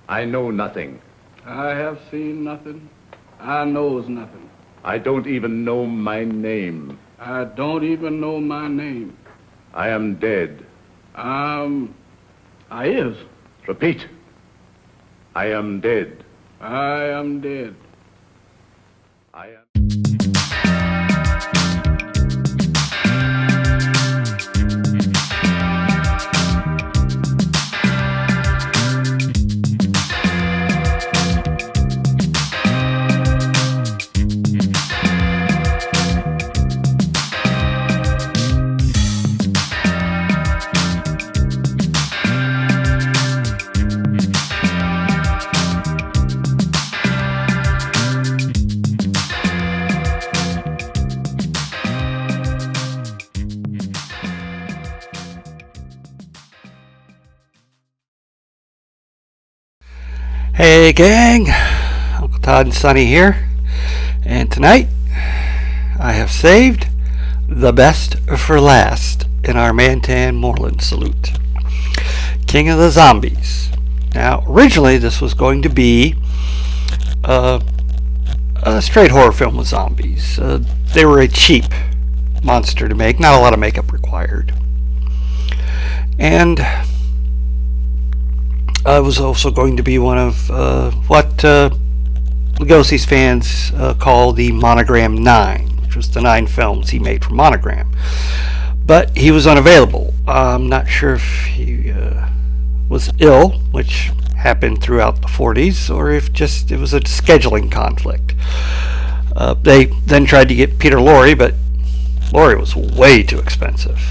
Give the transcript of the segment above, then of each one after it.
I know nothing. I have seen nothing. I knows nothing. I don't even know my name. I don't even know my name. I am dead. I is. Repeat. I am dead. I am dead. I am... Hey gang, Uncle Todd and Sonny here, and tonight I have saved the best for last in our Mantan Moreland salute. King of the Zombies. Now, originally this was going to be a straight horror film with zombies. They were a cheap monster to make, not a lot of makeup required. And it was also going to be one of what Lugosi's fans call the Monogram 9, which was the 9 films he made for Monogram. But he was unavailable. I'm not sure if he was ill, which happened throughout the 40s, or if just it was a scheduling conflict. They then tried to get Peter Lorre, but Lorre was way too expensive.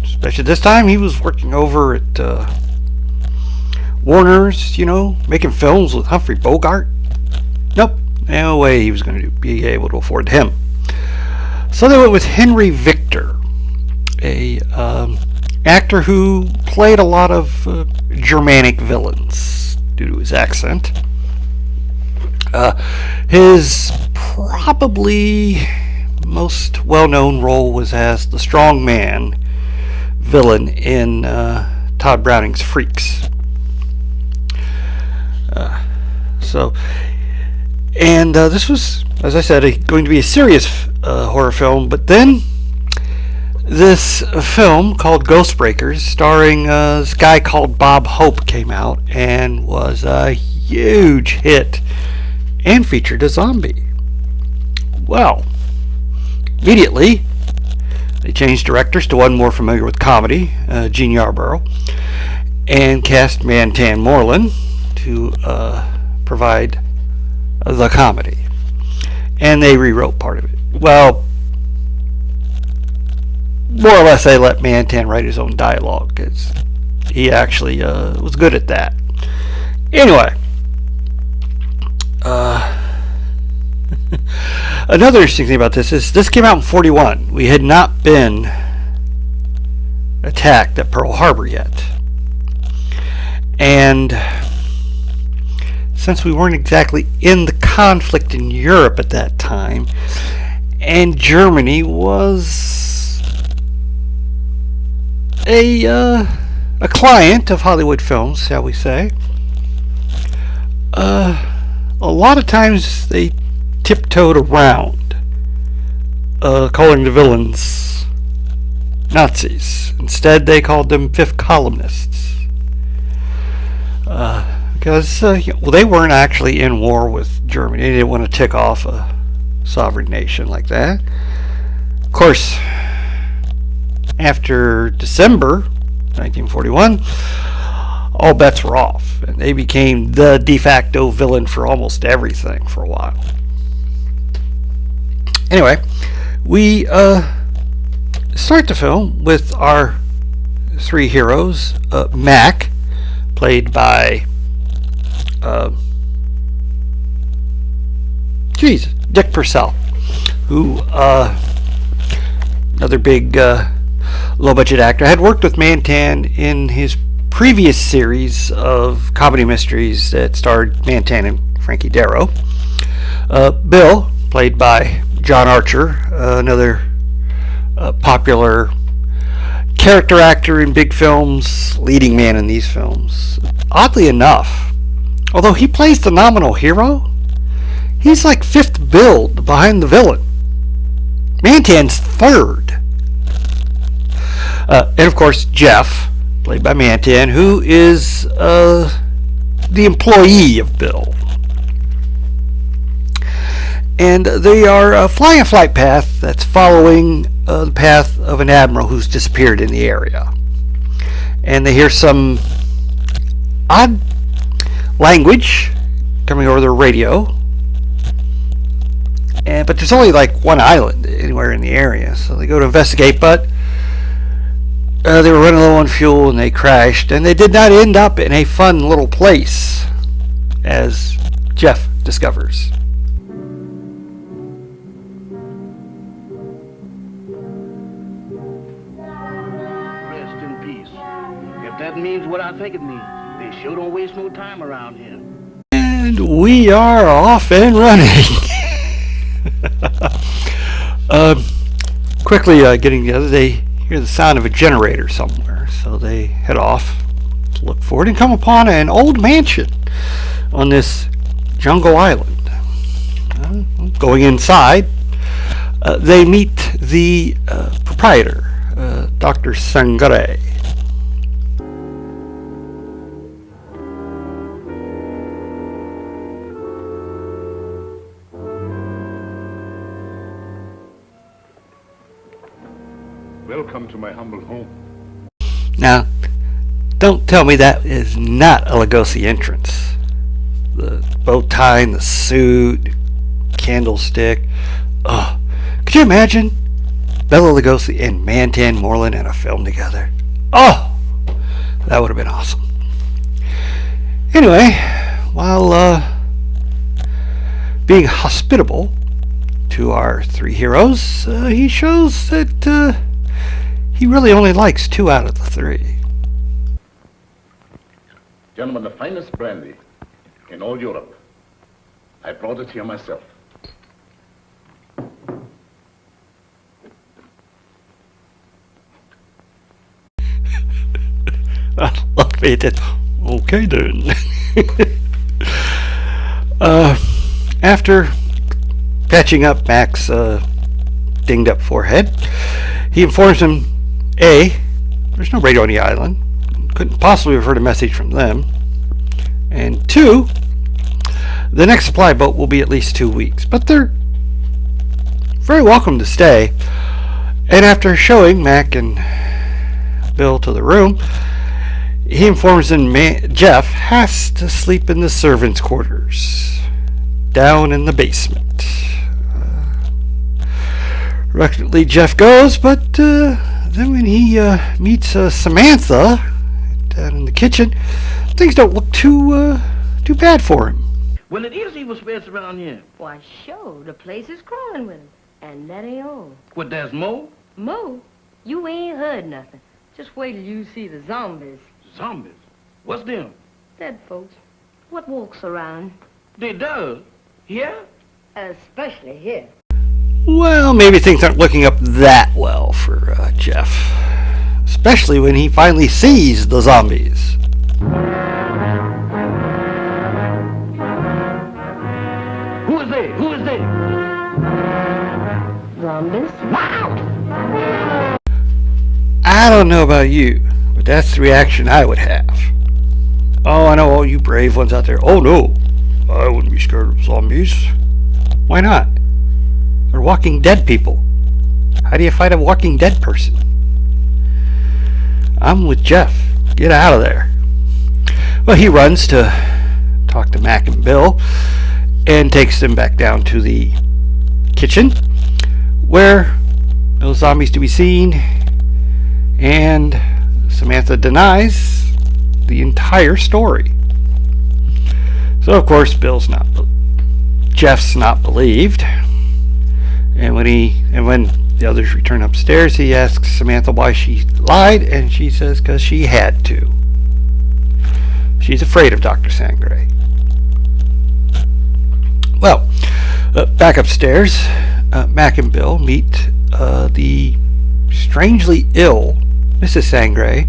Especially this time, he was working over at Warner's, making films with Humphrey Bogart. Nope, no way he was going to be able to afford him. So they went with Henry Victor, a actor who played a lot of Germanic villains due to his accent. His probably most well-known role was as the strongman villain in Todd Browning's Freaks. This was, as I said, going to be a serious horror film, but then this film called Ghostbreakers, starring this guy called Bob Hope, came out and was a huge hit and featured a zombie. Well, immediately they changed directors to one more familiar with comedy, Gene Yarborough, and cast Mantan Moreland to provide the comedy. And they rewrote part of it. Well, more or less they let Mantan write his own dialogue, because he actually was good at that. Anyway, another interesting thing about this is this came out in 1941. We had not been attacked at Pearl Harbor yet. And since we weren't exactly in the conflict in Europe at that time, and Germany was a client of Hollywood films, shall we say, a lot of times they tiptoed around calling the villains Nazis. Instead, they called them fifth columnists. Because they weren't actually in war with Germany. They didn't want to tick off a sovereign nation like that. Of course, after December 1941, all bets were off, and they became the de facto villain for almost everything for a while. Anyway, we start the film with our three heroes. Mac, played by Dick Purcell, who another big low-budget actor, had worked with Mantan in his previous series of comedy mysteries that starred Mantan and Frankie Darro. Bill, played by John Archer, another popular character actor in big films, leading man in these films. Oddly enough, although he plays the nominal hero, he's like fifth build behind the villain. Mantan's third. And of course, Jeff, played by Mantan, who is the employee of Bill. And they are flying a flight path that's following the path of an admiral who's disappeared in the area. And they hear some odd language coming over their radio. But there's only like one island anywhere in the area, so they go to investigate, but they were running low on fuel and they crashed, and they did not end up in a fun little place, as Jeff discovers. Rest in peace. If that means what I think it means, they sure don't waste no time around here. And we are off and running. Quickly getting together, they hear the sound of a generator somewhere, so they head off to look for it and come upon an old mansion on this jungle island. Going inside, they meet the proprietor, Dr. Sangre. Welcome to my humble home. Now, don't tell me that is not a Lugosi entrance. The bow tie and the suit, candlestick. Oh, could you imagine Bela Lugosi and Mantan Moreland in a film together? Oh, that would have been awesome. Anyway, while being hospitable to our three heroes, he shows that he really only likes 2 out of the 3. Gentlemen, the finest brandy in all Europe. I brought it here myself. Look, me did. Okay then. After patching up Mac's dinged up forehead, he informs him, A, there's no radio on the island, couldn't possibly have heard a message from them, and 2, the next supply boat will be at least 2 weeks, but they're very welcome to stay. And after showing Mac and Bill to the room, he informs them Jeff has to sleep in the servants' quarters down in the basement. Reluctantly, Jeff goes, but then when he meets Samantha down in the kitchen, things don't look too bad for him. Well, it is evil spirits around here. Why, sure, the place is crawling with 'em. And that ain't all. What, there's more? Mo, you ain't heard nothing. Just wait till you see the zombies. Zombies? What's them? Dead folks. What walks around? They does? Yeah? Especially here. Well, maybe things aren't looking up that well for Jeff. Especially when he finally sees the zombies. Who is they? Who is they? Zombies? Wow! I don't know about you, but that's the reaction I would have. Oh, I know all you brave ones out there. Oh no, I wouldn't be scared of zombies. Why not? They're Walking Dead people. How do you fight a Walking Dead person? I'm with Jeff. Get out of there. Well, he runs to talk to Mac and Bill and takes them back down to the kitchen where no zombies to be seen, and Samantha denies the entire story. So of course Jeff's not believed, and when the others return upstairs, he asks Samantha why she lied, and she says because she had to. She's afraid of Dr. Sangre. Well, back upstairs, Mac and Bill meet the strangely ill Mrs. Sangre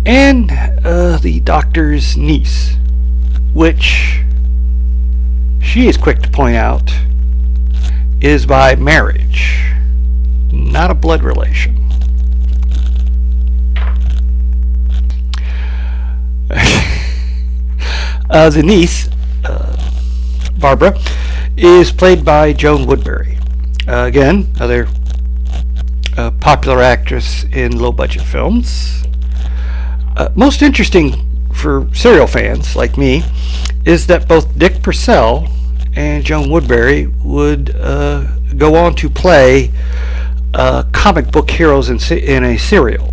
and the doctor's niece, which she is quick to point out is by marriage, not a blood relation. The niece, Barbara, is played by Joan Woodbury. Again, another popular actress in low-budget films. Most interesting for serial fans like me is that both Dick Purcell and Joan Woodbury would go on to play comic book heroes in a serial.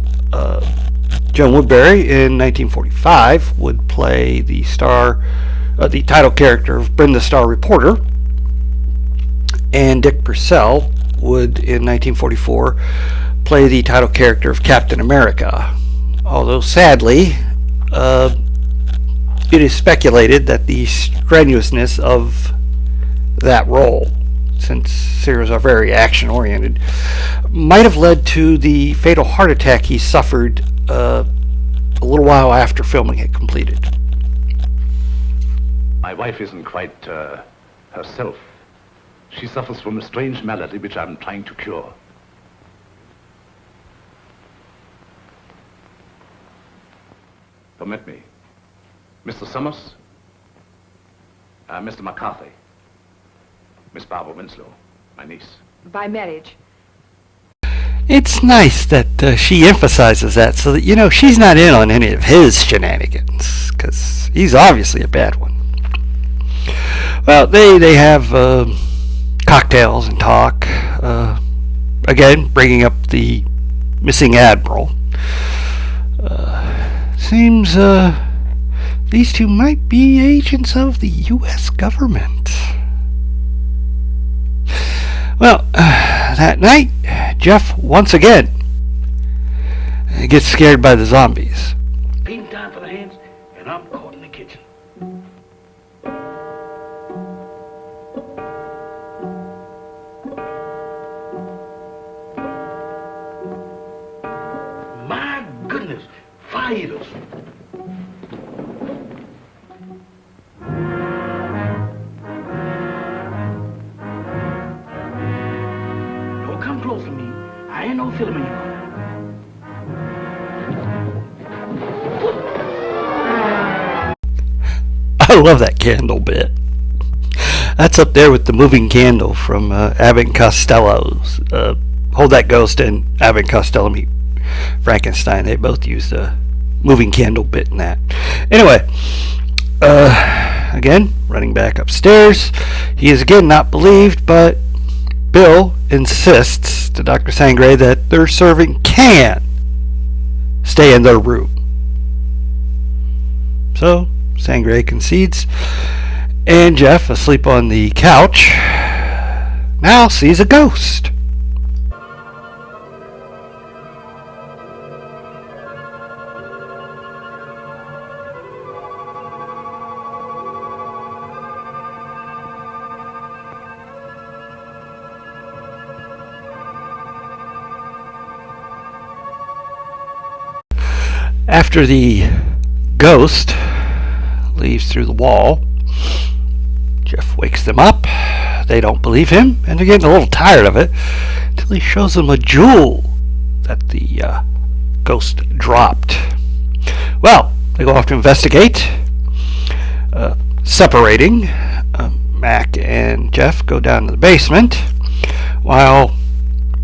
Joan Woodbury in 1945 would play the title character of Brenda Starr Reporter, and Dick Purcell would in 1944 play the title character of Captain America. Although sadly, it is speculated that the strenuousness of that role, since serials are very action-oriented, might have led to the fatal heart attack he suffered a little while after filming had completed. My wife isn't quite herself. She suffers from a strange malady which I'm trying to cure. Permit me. Mr. Summers, Mr. McCarthy, Miss Barbara Winslow, my niece. By marriage. It's nice that she emphasizes that so that, she's not in on any of his shenanigans, because he's obviously a bad one. Well, they have cocktails and talk, again, bringing up the missing admiral. Seems these two might be agents of the U.S. government. Well, that night, Jeff once again gets scared by the zombies. Ain't time for the hands, and I'm caught in the kitchen. My goodness, fire eaters. Don't come close to me. I ain't no film anymore. I love that candle bit. That's up there with the moving candle from Abbott and Costello's. Hold That Ghost and Abbott and Costello Meet Frankenstein. They both used a moving candle bit in that. Anyway, again, running back upstairs. He is again not believed, but Bill insists to Dr. Sangre that their servant can stay in their room. So Sangre concedes, and Jeff, asleep on the couch, now sees a ghost. After the ghost leaves through the wall, Jeff wakes them up. They don't believe him, and they're getting a little tired of it until he shows them a jewel that the ghost dropped. Well, they go off to investigate. Separating, Mac and Jeff go down to the basement while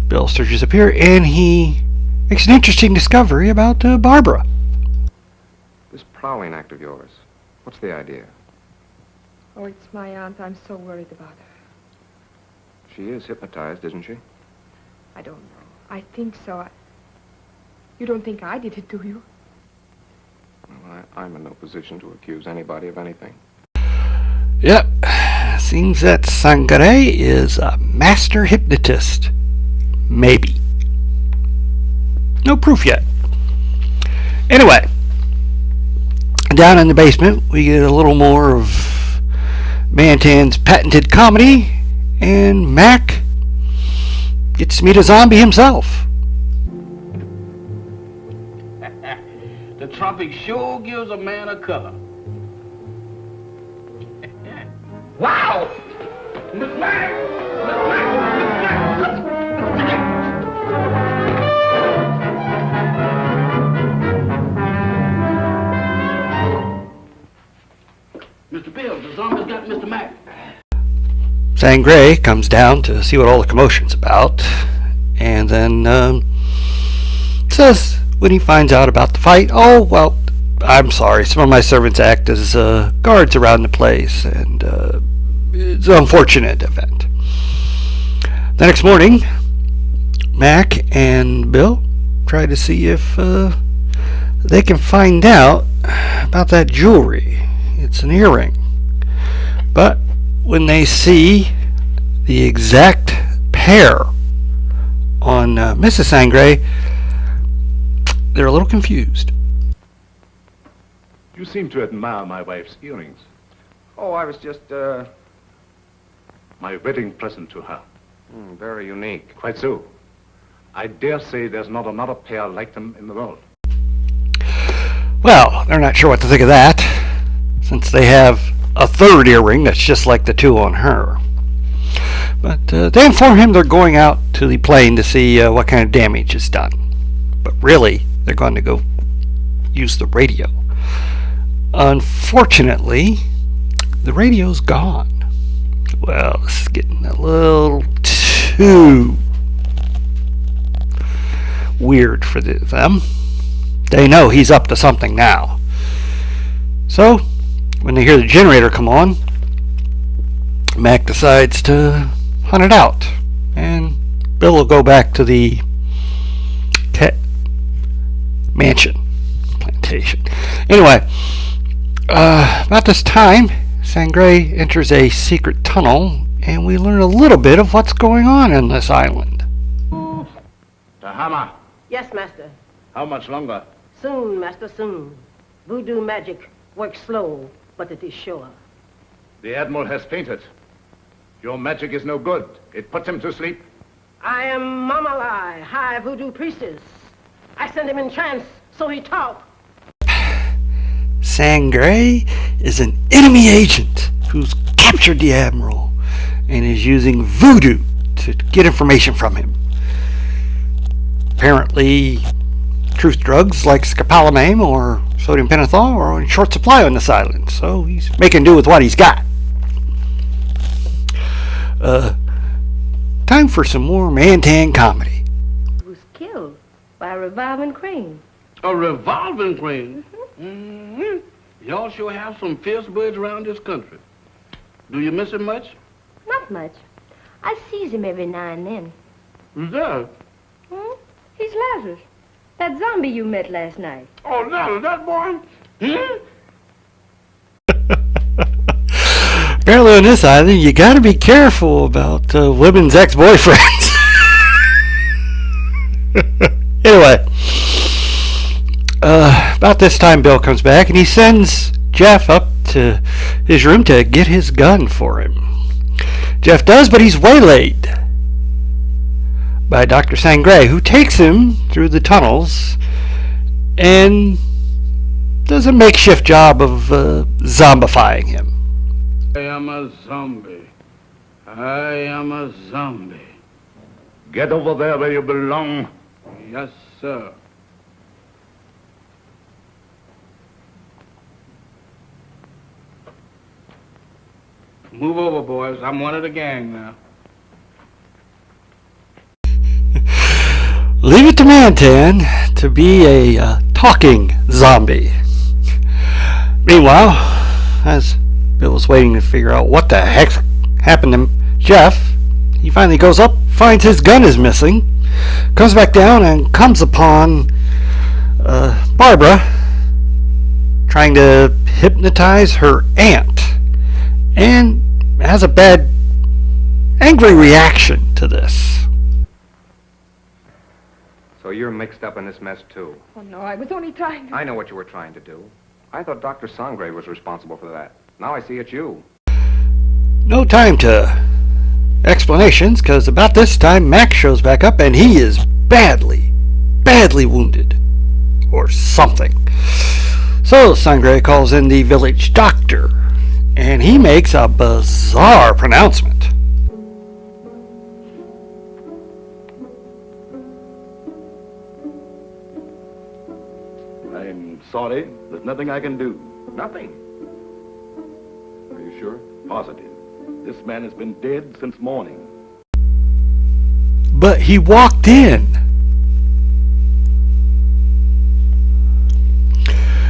Bill searches up here, and he makes an interesting discovery about Barbara. This prowling act of yours, what's the idea? Oh, it's my aunt. I'm so worried about her. She is hypnotized, isn't she? I don't know. I think so. You don't think I did it, do you? Well, I'm in no position to accuse anybody of anything. Yep. Seems that Sangre is a master hypnotist. Maybe. No proof yet. Anyway, down in the basement, we get a little more of Mantan's patented comedy, and Mac gets to meet a zombie himself. The tropic sure gives a man a color. Miss Mac! Miss Mac! Mr. Bill, the zombies got Mr. Mac. Sangre comes down to see what all the commotion's about, and then says when he finds out about the fight, "Oh, well, I'm sorry, some of my servants act as guards around the place, and it's an unfortunate event." The next morning, Mac and Bill try to see if they can find out about that jewelry. It's an earring. But when they see the exact pair on Mrs. Sangre, they're a little confused. You seem to admire my wife's earrings. Oh, I was just, My wedding present to her. very unique. Quite so. I dare say there's not another pair like them in the world. Well, they're not sure what to think of that, since they have a third earring that's just like the two on her. But they inform him they're going out to the plane to see what kind of damage is done. But really, they're going to go use the radio. Unfortunately, the radio's gone. Well, this is getting a little too weird for them. They know he's up to something now. So, when they hear the generator come on, Mac decides to hunt it out. And Bill will go back to the plantation. Anyway, about this time, Sangre enters a secret tunnel, and we learn a little bit of what's going on in this island. Tahama, Yes, master. How much longer? Soon, master, soon. Voodoo magic works slow, but it is sure. The Admiral has fainted. Your magic is no good. It puts him to sleep. I am Mamalai, high voodoo priestess. I send him in trance, so he talk. Sangre is an enemy agent who's captured the Admiral and is using voodoo to get information from him. Apparently, truth drugs like scopolamine or sodium pentothal are in short supply on this island, so he's making do with what he's got. Time for some more Mantan comedy. He was killed by a revolving crane. A revolving crane? Mm-hmm. Y'all sure have some fierce birds around this country. Do you miss him much? Not much. I sees him every now and then. Who's that? He's Lazarus. That zombie you met last night. Oh, Lazarus, that boy? Apparently on this island, you gotta be careful about women's ex-boyfriends. Anyway, about this time Bill comes back and he sends Jeff up to his room to get his gun for him. Jeff does, but he's waylaid by Dr. Sangre, who takes him through the tunnels and does a makeshift job of zombifying him. I am a zombie. I am a zombie. Get over there where you belong. Yes, sir. Move over, boys. I'm one of the gang now. Leave it to Mantan to be a talking zombie. Meanwhile, as Bill was waiting to figure out what the heck happened to Jeff, he finally goes up, finds his gun is missing, comes back down and comes upon Barbara trying to hypnotize her aunt, and has a bad, angry reaction to this. So you're mixed up in this mess, too. Oh, no, I was only trying to... I know what you were trying to do. I thought Dr. Sangre was responsible for that. Now I see it's you. No time to explanations, because about this time Max shows back up and he is badly wounded. Or something. So Sangre calls in the village doctor, and he makes a bizarre pronouncement. sorry. There's nothing I can do. Nothing. Are you sure? Positive. This man has been dead since morning. But he walked in.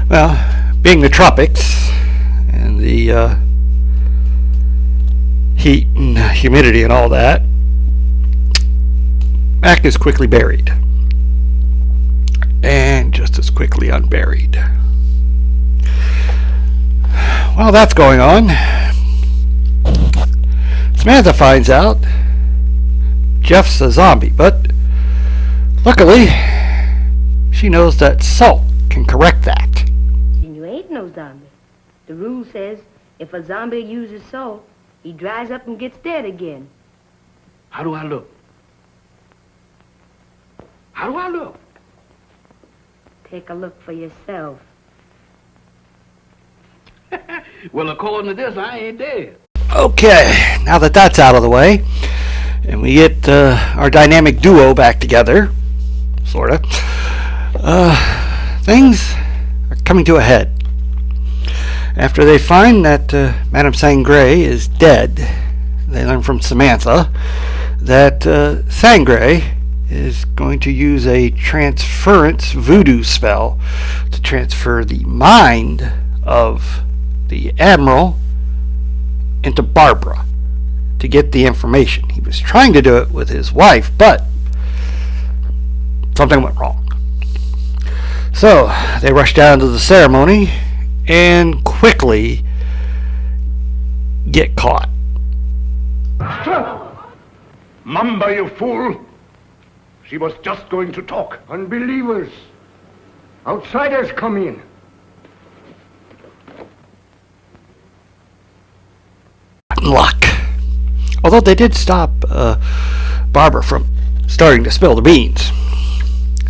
Well, being the tropics and the heat and humidity and all that, Mac is quickly buried. And just as quickly unburied. While that's going on, Samantha finds out Jeff's a zombie, but luckily she knows that salt can correct that. And you ain't no zombie. The rule says if a zombie uses salt, he dries up and gets dead again. How do I look? How do I look? Take a look for yourself. Well, according to this, I ain't dead. Okay, now that that's out of the way, and we get our dynamic duo back together, sorta, things are coming to a head. After they find that Madame Sangre is dead, they learn from Samantha that Sangre is going to use a transference voodoo spell to transfer the mind of the Admiral into Barbara to get the information. He was trying to do it with his wife, but something went wrong. So they rush down to the ceremony and quickly get caught. Mamba, you fool! She was just going to talk. Unbelievers. Outsiders come in. Luck. Although they did stop Barbara from starting to spill the beans.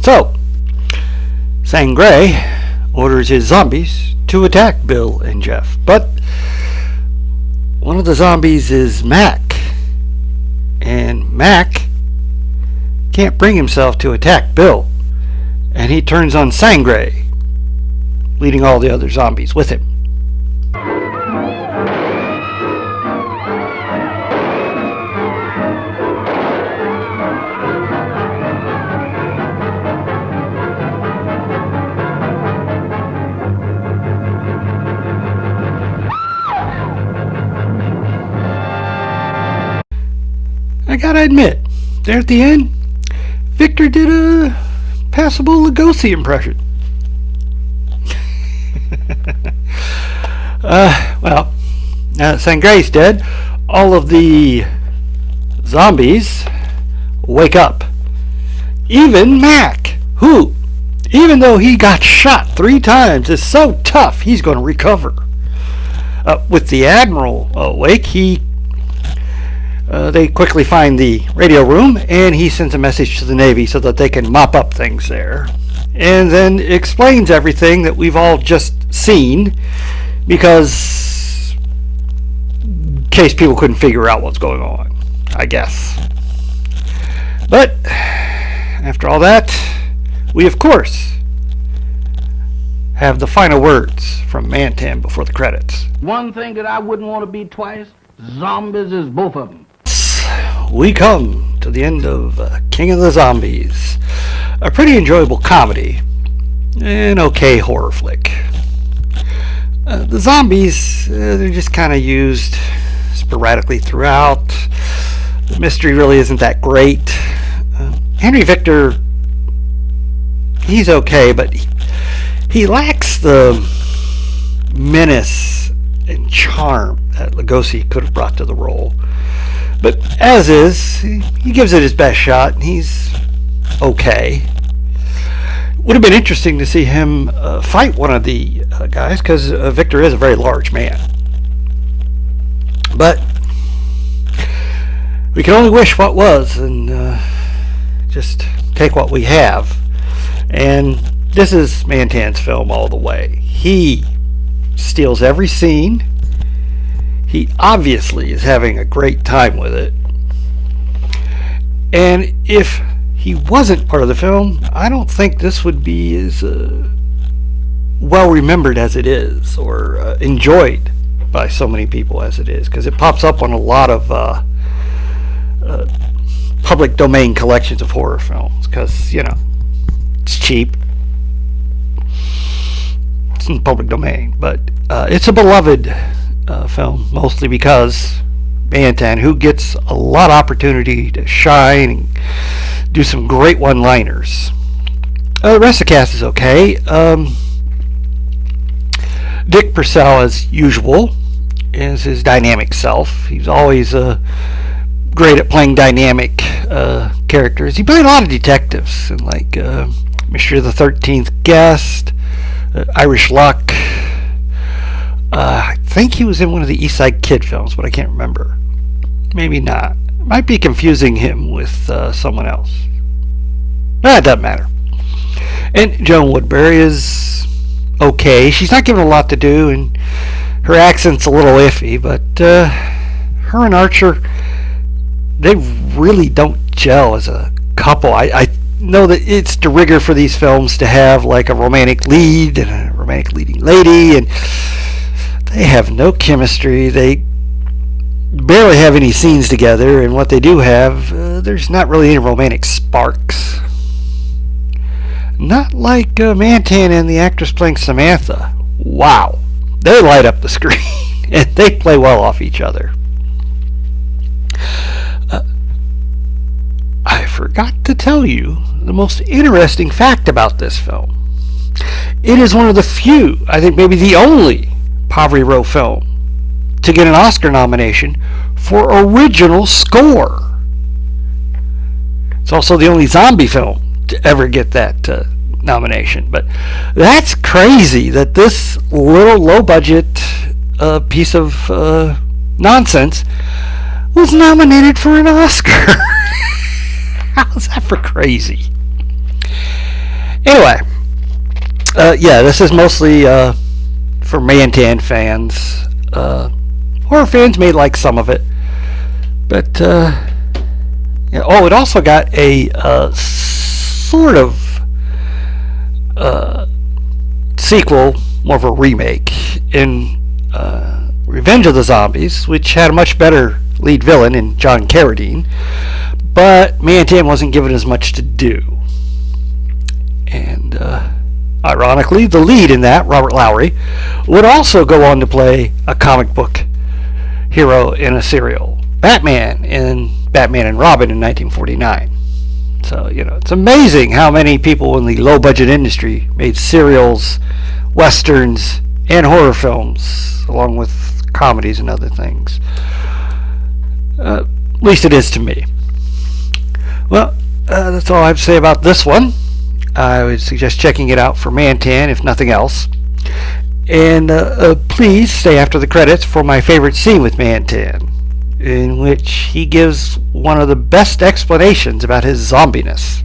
So, Sangre orders his zombies to attack Bill and Jeff. But one of the zombies is Mac. And Mac can't bring himself to attack Bill. And he turns on Sangre, leading all the other zombies with him. I gotta admit, there at the end, Victor did a passable Lugosi impression. Well, now that Sangre's dead, all of the zombies wake up. Even Mac, who, even though he got shot 3 times, is so tough, he's going to recover. With the Admiral awake, they quickly find the radio room, and he sends a message to the Navy so that they can mop up things there. And then explains everything that we've all just seen, because in case people couldn't figure out what's going on, I guess. But after all that, we of course have the final words from Mantan before the credits. One thing that I wouldn't want to be twice, zombies is both of them. We come to the end of King of the Zombies, a pretty enjoyable comedy, an okay horror flick. The zombies, they're just kind of used sporadically throughout. The mystery really isn't that great. Henry Victor, he's okay, but he lacks the menace and charm that Lugosi could have brought to the role. But as is, he gives it his best shot, and he's okay. Would have been interesting to see him fight one of the guys, because Victor is a very large man. But we can only wish what was, and just take what we have. And this is Mantan's film all the way. He steals every scene. He obviously is having a great time with it. And if he wasn't part of the film, I don't think this would be as well remembered as it is, or enjoyed by so many people as it is, because it pops up on a lot of public domain collections of horror films, because, you know, it's cheap. It's in the public domain, but it's a beloved film, mostly because Mantan, who gets a lot of opportunity to shine and do some great one-liners. The rest of the cast is okay. Dick Purcell, as usual, is his dynamic self. He's always great at playing dynamic characters. He played a lot of detectives, and like Mr. the 13th Guest, Irish Luck. I think he was in one of the East Side Kid films, but I can't remember. Maybe not. Might be confusing him with someone else. It doesn't matter. And Joan Woodbury is okay. She's not given a lot to do, and her accent's a little iffy, but her and Archer, they really don't gel as a couple. I know that it's de rigueur for these films to have like a romantic lead and a romantic leading lady, and they have no chemistry. They barely have any scenes together, and what they do have, there's not really any romantic sparks. Not like Mantan and the actress playing Samantha. Wow. They light up the screen, and they play well off each other. I forgot to tell you the most interesting fact about this film. It is one of the few, I think maybe the only, Poverty Row film to get an Oscar nomination for original score. It's also the only zombie film to ever get that nomination. But that's crazy that this little low-budget piece of nonsense was nominated for an Oscar. How's that for crazy? Anyway, yeah, this is mostly for Mantan fans. Horror fans may like some of it, but yeah, oh, it also got a sort of sequel, more of a remake, in Revenge of the Zombies, which had a much better lead villain in John Carradine, but Mantan wasn't given as much to do. And ironically, the lead in that, Robert Lowry, would also go on to play a comic book hero in a serial, Batman, in Batman and Robin in 1949. So, you know, it's amazing how many people in the low-budget industry made serials, westerns, and horror films, along with comedies and other things. At least it is to me. Well, that's all I have to say about this one. I would suggest checking it out for Mantan, if nothing else. And please stay after the credits for my favorite scene with Mantan, in which he gives one of the best explanations about his zombiness.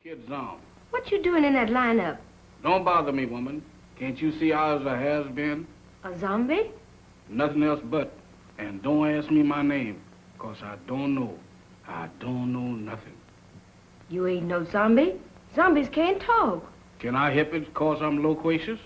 Kid zombie. What you doing in that lineup? Don't bother me, woman. Can't you see I was a has-been? A zombie? Nothing else but. And don't ask me my name, 'cause I don't know. I don't know nothing. You ain't no zombie. Zombies can't talk. Can I help it 'cause I'm loquacious?